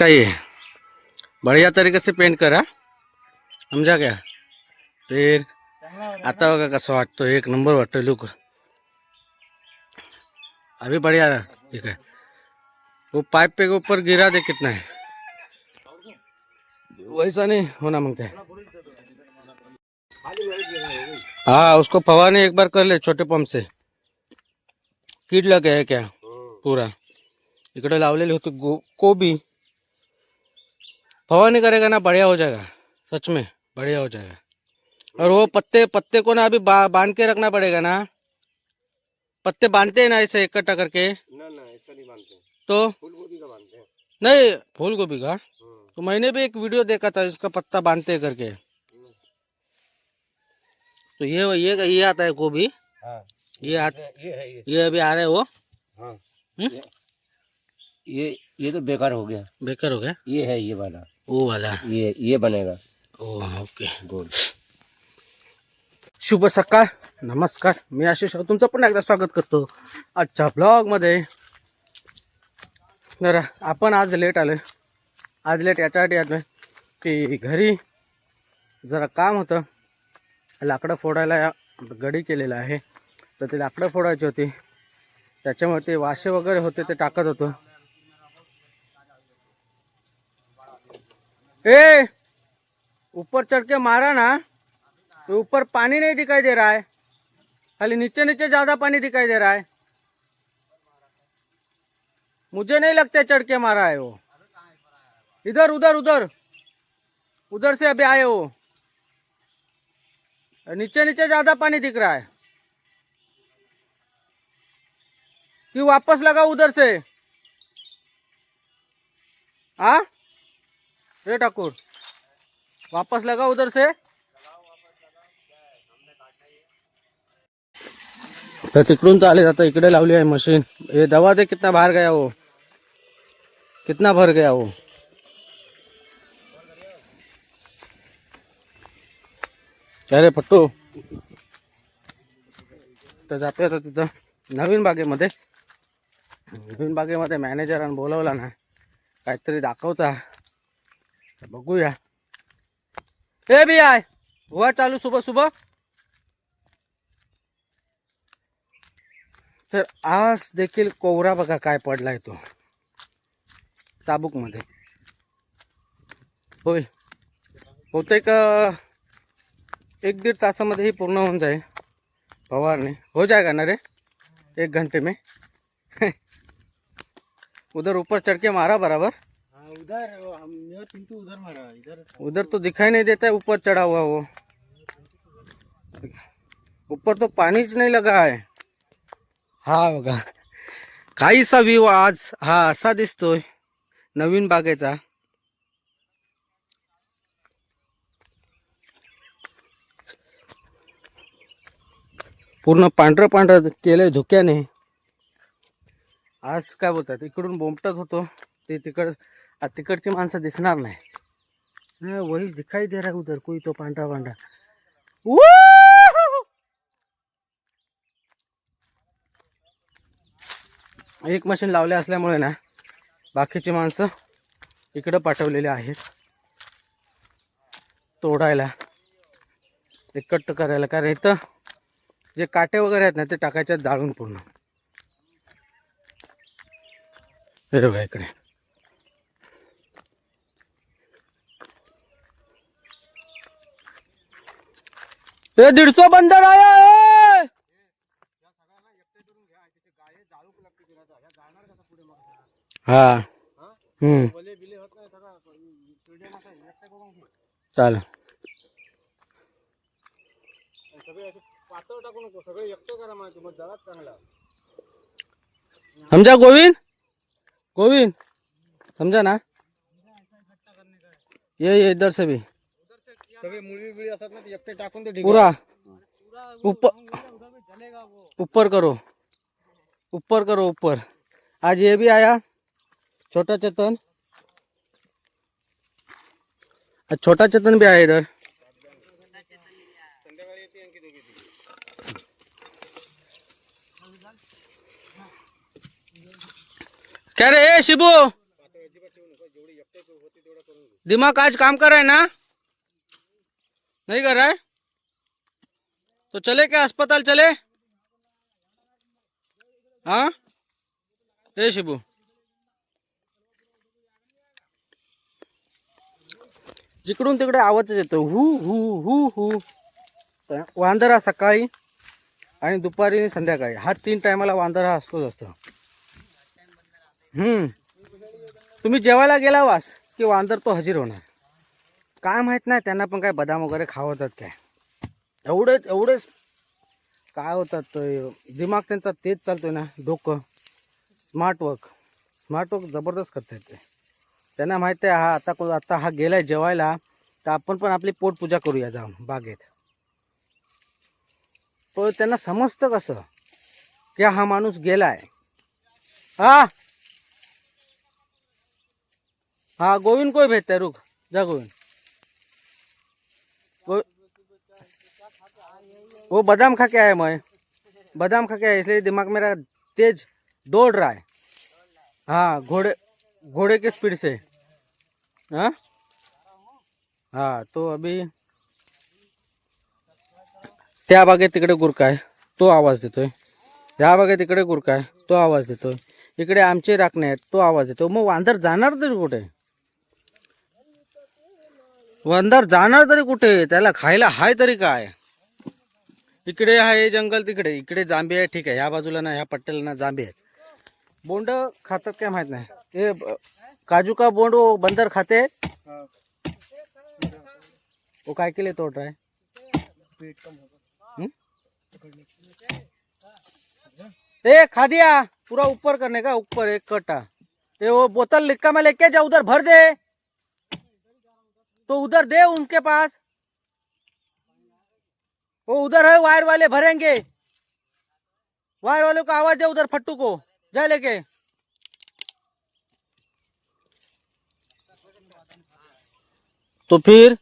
का ये बढ़िया तरीके से पेंट करा, समझा क्या? फिर आता होगा कसं वाटतो, एक नंबर वाटतो लुक अभी बढ़िया है। ठीक है, वो पाइप पे ऊपर गिरा दे कितना है, वैसा नहीं होना मांगता है। हाँ उसको फवारनी एक बार कर ले छोटे पंप से, कीड लग गया है क्या पूरा? इकडे लावलेली होती कोबी, फवारनी करेगा ना बढ़िया हो जाएगा, सच में बढ़िया हो जाएगा। और वो पत्ते पत्ते को ना अभी बांध के रखना पड़ेगा ना, पत्ते बांधते हैं ना ऐसे इकट्ठा करके? ना ऐसा नहीं बांधते। तो फूल गोभी का बांधते हैं। नहीं फूल गोभी का तो मैंने भी एक वीडियो देखा था इसका पत्ता बांधते करके। तो ये आता है गोभी। हाँ, ये अभी आ रहा है वो। हाँ, ये तो बेकार हो गया। बेकार हो गया? ये है ये वाला, वो वाला ये बनेगा। Oh okay good. शुभ सकाळ, नमस्कार, मी आशिष तुमचं पुन्हा एकदा स्वागत करतो आजच्या ब्लॉग मध्ये। जरा आपण आज लेट आलोय, आज लेट याच्यासाठी आलोय की घरी जरा काम होतं, लाकडं फोडायला गडी केलेला आहे, तर ते लाकडं फोडायची होती, त्याच्यामुळे ते वाशे वगैरे होते ते टाकत होतो। ए ऊपर चढ़ के मारा ना तो ऊपर पानी नहीं दिखाई दे रहा है, खाली नीचे नीचे ज्यादा पानी दिखाई दे रहा है। मुझे नहीं लगता चढ़ के मारा है वो, इधर उधर उधर उधर से अभी आए वो, नीचे नीचे ज्यादा पानी दिख रहा है कि वापस लगा उधर से। हाँ रे ठाकुर, वापस लगा उधर से। तर तिकडून तर आले, आता इकडे लावली आहे मशीन। ये दवा दे कितना बाहर गया वो, कितना भर गया वो। अरे पट्टू तर जातोय आता तिथं नवीन बागेमध्ये। नवीन बागेमध्ये मॅनेजरांनी बोलवला ना, काहीतरी दाखवता, बघूया। ए भी आय हुआ चालू सुबह सुबह। तर आज देखील कोवरा बघा काय पडलाय तो चाबूक मध्ये। होईल बहुतेक 1-1.5 तासामध्ये ही पूर्ण होऊन जाईल फवारणी, हो जाएगा ना रे 1 घंटे में। उधर ऊपर चढ़ के मारा बराबर। उधर पिंटू उधर मारा, उधर तो दिखाई नहीं देता है ऊपर चढ़ा हुआ वो, ऊपर तो पानीच नहीं लगा है। हा बघा काहीसा व्ह्यू आज हा असा दिसतोय नवीन बागेचा। पूर्ण पांढरं पांढरं केलंय धुक्याने। आज काय बोलतात, इकडून बोंबटत होतो ते तिकडची माणसं दिसणार नाही, वहीच दिखाई दे रहा है उधर कोई तो पांढरा पांढरा। एक मशीन लावले असल्यामुळे ना बाकीची माणसं इकडं पाठवलेले आहेत तोडायला, एकट्ट करायला, कारण इथं जे काटे वगैरे आहेत ना ते टाकायचे जाळून पूर्ण। हे बघा इकडे ये 150 बंदर आया है। हाँ चल समझा गोविंद, गोविंद समझा ना, ये इधर से भी सगळे मुळी असतात ना, एकटे टाकून दे पूरा ऊपर करो, ऊपर करो ऊपर। आज ये भी आया छोटा चेतन, छोटा चेतन भी आया इधर। क्या रे शिबू, दिमाग आज काम कर रहा है ना? नहीं कर रहा है तो चले क्या अस्पताल चले? हाँ हे शिबू, जिकडून तिकडे आवाज येतो हु हु हु हु. वांदर हा सकाळी आणि दुपारी आणि संध्याकाळी हा 3 टायमाला वांदर हा असतो. तुम्ही जेवायला गेला वास की वांदर तो हजीर होणार. काय माहित नाही त्यांना पण काय बदाम वगैरे खावतात काय. एवढेच काय होतात दिमाग त्यांचा तेच चालतोय ना. डोकं स्मार्ट वर्क जबरदस्त करतात ते. त्यांना माहित आहे आता हा गेलाय जेवायला तर आपण पण आपली पोटपूजा करूया जाऊन बागेत. तो त्यांना समजतं कसं की हा माणूस गेलाय. हाँ गोविंद को ही भेजते रुक जा गोविंद. वो बादाम खा के आया, मैं बादाम खा के आया इसलिए दिमाग मेरा तेज दौड़ रहा है. हाँ घोड़े की स्पीड से. हाँ हाँ तो अभी त्या बागेत तिकडे गुरका आहे तो आवाज देतोय. ह्या बागेत तिकडे गुरका आहे तो आवाज देतोय. इकडे आमचे राखणे आहेत तो आवाज देतो. मग वांदर जाणार तरी कुठे? त्याला खायला हाय तरी काय? इकडे आहे जंगल, इकडे जांबे आहे. ठीक आहे ह्या बाजूला ना ह्या पट्ट्याला ना जांबे आहेत. बोंड खातात काय माहित नाही. हे काजू का बोंड वो बंदर खाते. वो काय के लिए तोड़ रहा है? ए खा दिया पूरा ऊपर करने का. ऊपर एक कटा ये वो बोतल लिक्का में लेके जा, उधर भर दे. तो उधर दे उनके पास, वो उधर है वायर वाले भरेंगे. वायर वाले को आवाज दे उधर फट्टू को जा लेके. तो फिर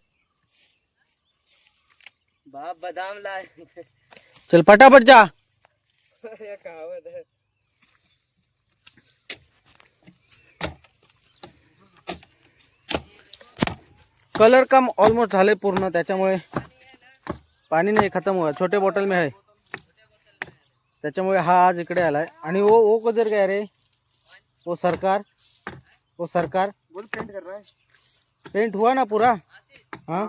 बाप बादाम लाए. चल फटाफट जा. कलर कम ऑलमोस्ट झाले पूर्ण, त्याच्यामुळे पाणी नाही खतम हुआ. छोटे बॉटल में है त्याच्यामुळे हा आज इकडे आलाय. आणि वो किधर गया रे? वो सरकार पेंट कर रहा है. पेंट हुआ ना पूरा. हाँ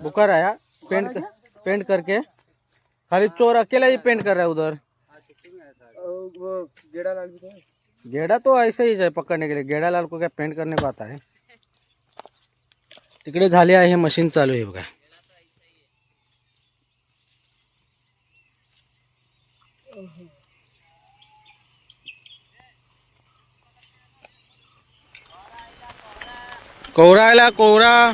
बुखार आया. पेंट करके खाली चोर अकेला ही पेंट कर रहा है उधर. वो गेड़ा तो ऐसे ही है पकड़ने के लिए. गेड़ा लाल को क्या पेंट करने को आता है? तिकडे झाले आहे मशीन चालू आहे बघा. कोवरा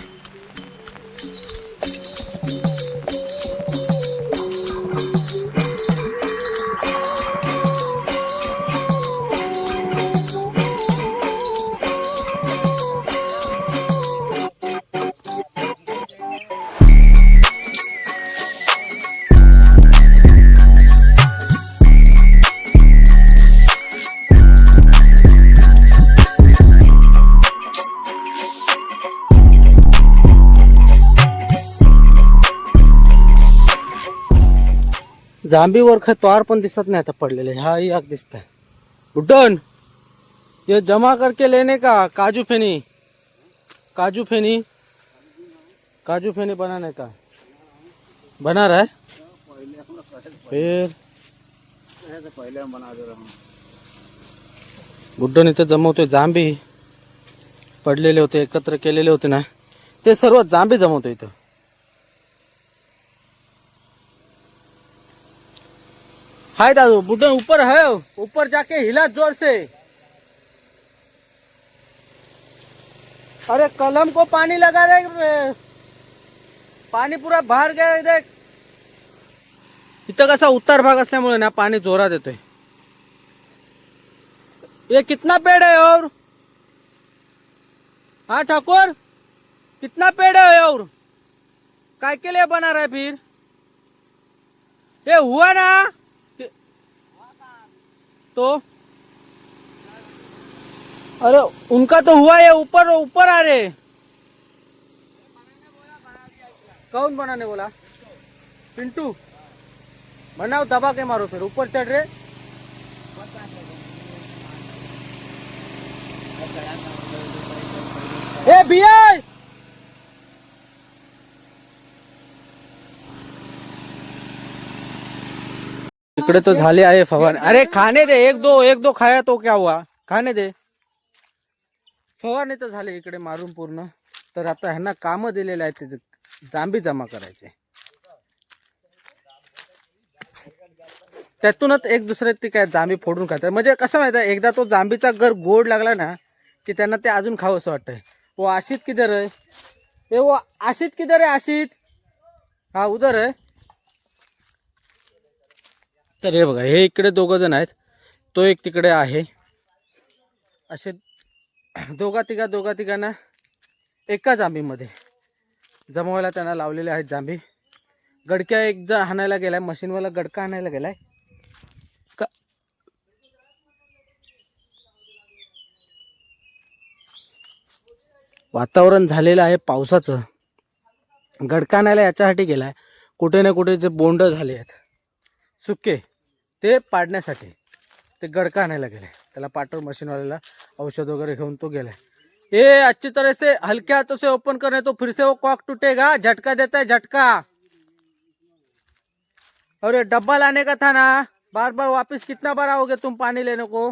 जांबीवर तोर पण दिसत नाही आता पडलेले. हा एक दिसत आहे. बुड्डन ये जमा करके लेने का. काजू फेनी बनाने का. बना रहा है फिर पहले हम बना दे रहा हूँ. बुड्डन इथे जमवतोय. जांबी पडलेले होते एकत्र केलेले होते ना ते सर्व जांबी जमवतोय इथं. हाय दादू बुड्ढन ऊपर है. ऊपर जाके हिला जोर से. अरे कलम को पानी लगा रे. पाणी पूरा बाहेर गया. देख इथं कसा उत्तर भाग असल्यामुळे ना पाणी जोरात येतोय. ये कितना पेड़ है और? हाँ ठाकुर कितना पेड़ है और काय के लिए बना रहा है फिर? ये हुआ ना तो अरे उनका तो हुआ है, ऊपर ऊपर आ रहे। कौन बनाने बोला? पिंटू। बनाओ, दबा के मारो, फिर ऊपर चढ़ रहे। ए भैया, इकडे तो झाले आहे फवारणी। अरे खाने दे, एक दो खाया तो क्या हुआ, खाने दे। फवारणी तर झाले इकडे मारून पूर्ण। तर आता ह्यांना काम दिलेले आहेत, ते जांभी जमा करायचे। त्यातूनच एक दुसरे ते काय जांभी फोडून खातात। म्हणजे कसं माहिती आहे, एकदा तो जांभीचा गर गोड लागला ना की त्यांना ते अजून खावं असं वाटतंय। वो आशित किधर है? ए वो आशित किधर है? आशित, हा उधर है। तर हे बघा, हे इकडे दोघ जण आहेत, तो एक तिकडे आहे। असे दोघा तिघांना एका जांभीमध्ये जमवायला त्यांना लावलेले आहेत जांभी। गडक्या एक जण हाणायला गेलाय, मशीनवाला गडका हाणायला गेलाय। वातावरण झालेलं आहे पावसाचं। गडका आणायला याच्यासाठी गेलाय, कुठे ना कुठे जे बोंड झाले आहेत सुके, ते पाडण्यासाठी ते गडका आणायला गेलाय। त्याला पाठव मशीनवाल्याला, औषध वगैरे घेऊन तो गेलाय। ये अच्छी तरह से हल्के हाथों से ओपन करने तो फिर से वो कॉक टूटेगा, झटका देता है झटका। और ये डब्बा लाने का था ना, बार बार वापस कितना बार आओगे तुम पानी लेने को?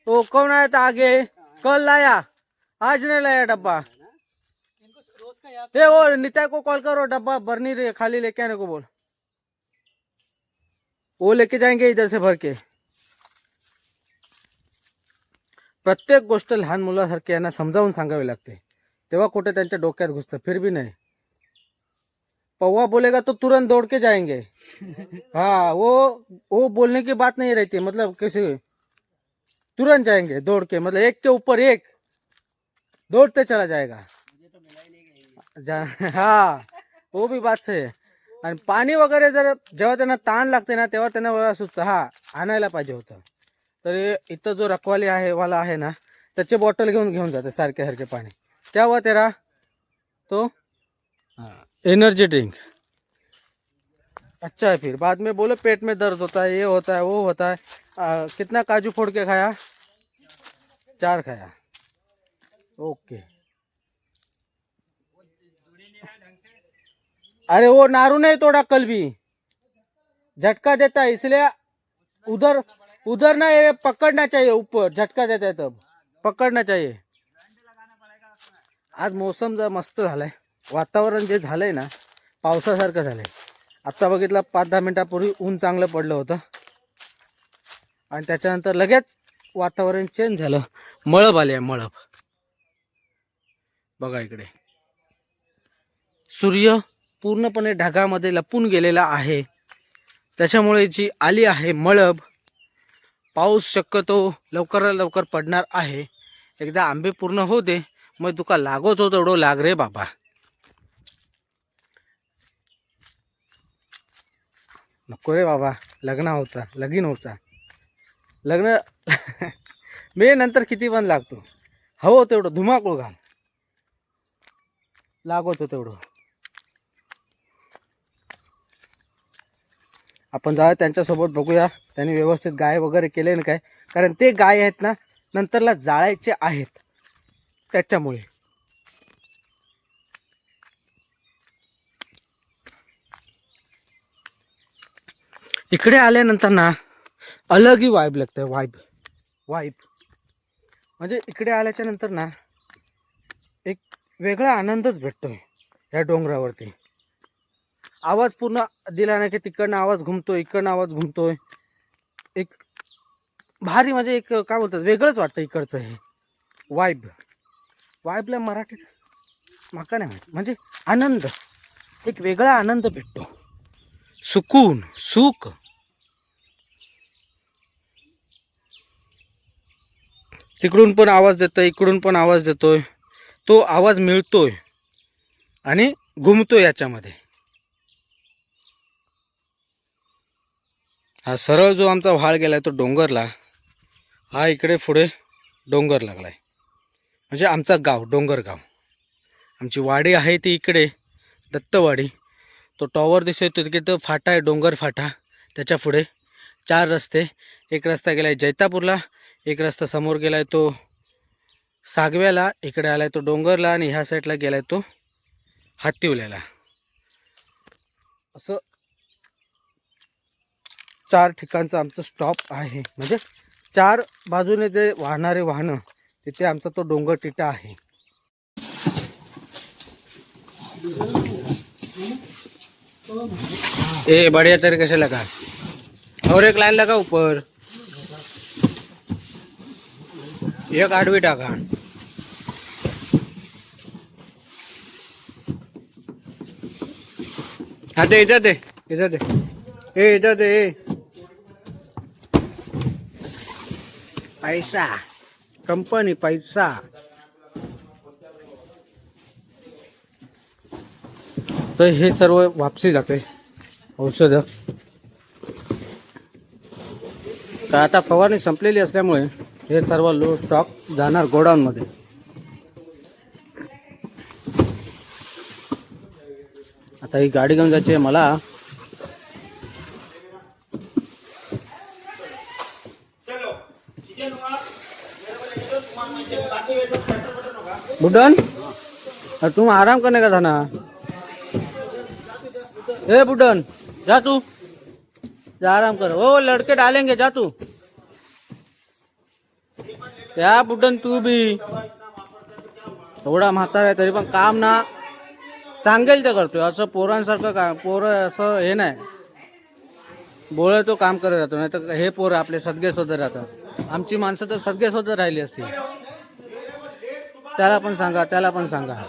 वो कौन आया था आगे? कल लाया, आज नहीं लाया डब्बा। ये वो नित्या को कॉल करो, डब्बा भरनी रही खाली लेके आने को बोल। वो लेके जाएंगे इधर से भर के। प्रत्येक गोष्ट लहान मुलासारखी यांना समजावून सांगावी लागते, तेव्हा कुठे त्यांच्या डोक्यात घुसतं। फिर भी नहीं, पौवा बोलेगा तो तुरंत दौड़ के जाएंगे। हाँ, वो बोलने की बात नहीं रहती, मतलब कैसे तुरंत जाएंगे दौड़ के, मतलब एक के ऊपर एक दौड़ते चला जाएगा। हाँ, वो भी बात सही है। आणि पाणी वगैरे जर जेव्हा त्यांना ताण लागते ना, तेव्हा त्यांना वेळा सुचतं, हा आणायला पाहिजे होतं। तर इथं जो रखवाली आहे वाला आहे ना, त्याचे बॉटल घेऊन जाते सारखे सारखे पाणी। क्या हुआ तेरा? तो एनर्जी ड्रिंक अच्छा है। फिर बाद में बोलो पेट में दर्द होता है, ये होता है, वो होता है। कितना काजू फोड़ के खाया? 4 खाया। ओके। अरे वो नारू नहीं तोड़ा कल भी, झटका देता है इसलिए उधर उधर ना, ये पकड़ना चाहिए, ऊपर झटका देता है तब पकड़ना चाहिए। आज मौसम जर मस्त झालाय, वातावरण जे झालंय ना पावसासारखं झालंय। आता बघितलं 5-10 मिनिटापूर्वी ऊन चांगलं पडलं होतं आणि त्याच्यानंतर लगेच वातावरण चेंज झालं, मळब आले, मळब बघा इकडे। सूर्य पूर्णपणे ढगामध्ये लपून गेलेला आहे, त्याच्यामुळे जी आली आहे मळब। पाऊस शक्यतो लवकर लवकर पडणार आहे। एकदा आंबे पूर्ण होऊ दे, मग तुका लागत हो तेवढं लाग रे बाबा। नको रे बाबा, लगीन होचा लग्न मी नंतर किती पण लागतो, हो तेवढं धुमाकूळ घाल, लागत हो तेवढं। आपण जाऊया त्यांच्यासोबत, बघूया त्यांनी व्यवस्थित गाय वगैरे केले ना काय, कारण ते गाय आहेत ना नंतरला जाळायचे आहेत, त्याच्यामुळे। इकडे आल्यानंतर ना अलग ही वाइब लागते, वाइब म्हणजे इकडे आल्याच्या नंतर ना एक वेगळा आनंदच भेटतोय। या डोंगरावरती आवाज पूर्ण दिला ना की तिकडनं आवाज घुमतोय, इकडनं आवाज घुमतोय, एक भारी, म्हणजे एक काय बोलतात, वेगळंच वाटतं इकडचं हे वाइबला मराठीत माका नाही माहिती, म्हणजे आनंद, एक वेगळा आनंद भेटतो, सुकून, सुख। तिकडून पण आवाज देतोय, इकडून पण आवाज देतोय, तो आवाज मिळतोय आणि घुमतोय याच्यामध्ये। हा सरळ जो आमचा व्हाळ गेलाय तो डोंगरला, हा इकडे पुढे डोंगर लागलाय, म्हणजे आमचा गाव डोंगरगाव. आमची वाडी आहे ती इकडे दत्तवाडी. तो टॉवर दिसतोय तिथे तो फाटा आहे, डोंगर फाटा. त्याच्या पुढे 4 रस्ते. एक रस्ता गेलाय जैतापूरला, एक रस्ता समोर गेलाय तो सागव्याला, इकडे आलाय तो डोंगरला, आणि ह्या साईडला गेलाय तो हातीवल्याला. असं 4 ठिकाणचं आमचं स्टॉप आहे. म्हणजे 4 बाजूने जे वाहणारे वाहनं तिथे आमचा तो डोंगर टिटा आहे. ए बढ़िया तरीके से लगा और एक लाइन लगा ऊपर, एक आडवी टाका. हाँ दे इधर दे, इधर दे, ए इधर दे. पैसा कंपनी पैसा. तर हे सर्व वापसी जाते औषधं. तर आता फवारणी संपलेली असल्यामुळे हे सर्व लो स्टॉक जाणार गोडाऊनमध्ये. आता ही गाडी घेऊन जायची आहे मला. बुडन तुम आराम करने का था ना. ए बुडन जा तू, जा आराम कर. ओ लड़के डालेंगे, जा तू. या बुडन तू बी एवढा म्हातारा आहे तरी पण काम ना सांगेल ते करतोय. असं पोरांसारखं काय, पोरं असं हे नाही, बोळे तो काम करत राहतो. नाही तर हे पोरं आपले सदगे सोदर राहतात. आमची माणसं तर सदगे सोदर राहिली असती. त्याला पण सांगा, त्याला पण सांगा.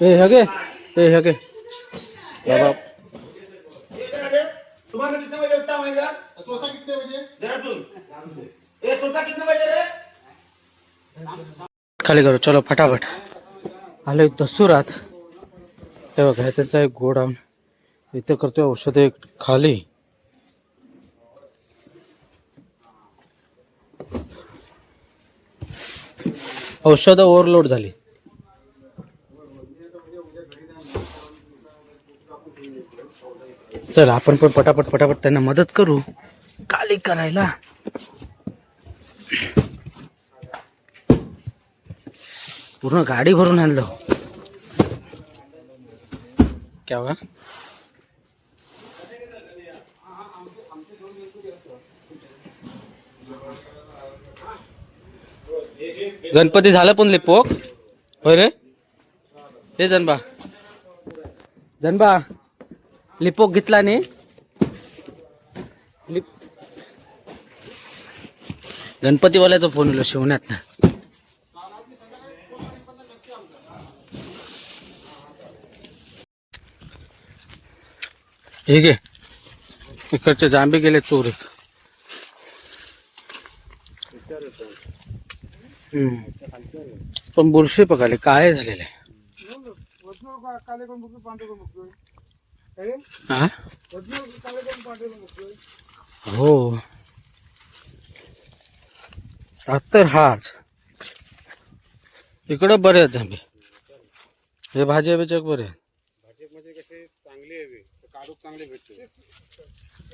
ए हगे, ए हगे बाबा. सुबह कितने बजे उठता होगा? सोता कितने बजे? जरा सुन. ये सोता कितने बजे रे? खाली करू चलो फटाफट. आलो दसुरात. हे बघा त्याचा एक गोडाऊन इथे करतोय औषधे खाली. औषध ओव्हरलोड झाली. चल आपण पण पटापट पटापट त्यांना मदत करू खाली करायला. पूर्ण गाडी भरून आणलं. क्या हुआ? गणपती झालं पण लिपोक होय रे. हे जनबा जनबा लिपोक घेतला नाही. गणपतीवाल्याचा फोन आला शिवण्यात ना. हे घे, इकडचे जांबे गेले चोरी. पण बुरशी पकडले, काय झालेले. हो तर हाच इकडं बरेच जांबे. हे भाजी बिजक बरे.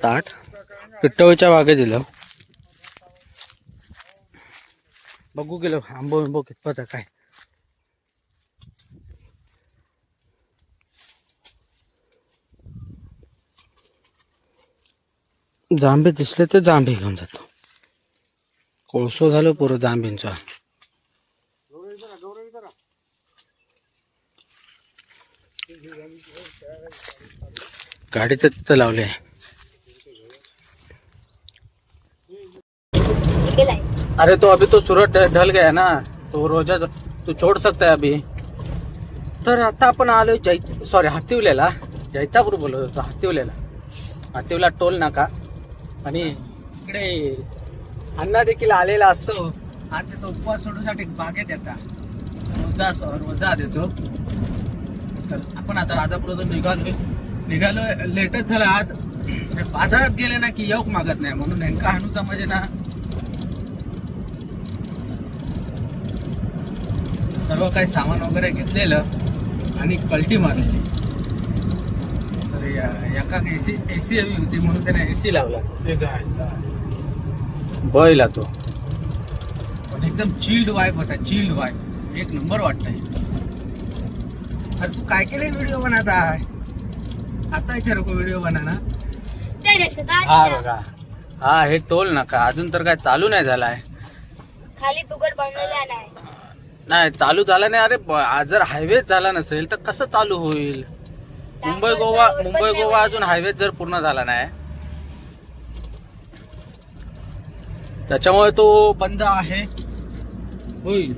ताट पिट्टवळीच्या वागे दिलं. बघू गेलो आंबो बिंबो कितपत आहे काय. जांबे दिसले ते जांबे घेऊन जातो. कोळसो झालो पुरं जांबींचा. गाडीचं तिथं लावले. अरे तो अभी तो सूरज ढल गया ना, तो रोजा तू छोड़ सकता है अभी. तर आता आपण आलोय सॉरी हातीवल्याला. जैतापूर बोलत होतो हातीवल्याला. हातीवला टोल नाका. आणि इकडे अण्णा देखील आलेला असतो. आणि तो उपवास सोडूसाठी बागेत येतात. रोजा देतो. तर आपण आता राजापूरतून निघालोय. निघालो लेटच झालं आज. बाजारात गेले ना की येऊक मागत नाही, म्हणून नेमका हाणूचा म्हणजे ना सर्व काही सामान वगैरे घेतलेलं आणि कल्टी मारलेली. तर एका एसी हवी होती म्हणून त्याने एसी लावला. बयला तो पण एकदम चिल्ड वाईब होता, चिल्ड वाईब एक नंबर वाटतंय. अरे तू काय केले व्हिडिओ बनवता आहे आता इथे नको व्हिडिओ बना ना. हा बघा, हा हे टोल नका अजून तर काय चालू नाही झालाय. खाली फुकट बनवला नाही. नाही चालू झाला नाही. अरे जर हायवे झाला नसेल तर कसं चालू होईल. मुंबई गोवा अजून हायवे जर पूर्ण झाला नाही त्याच्यामुळे तो बंद आहे. होईल.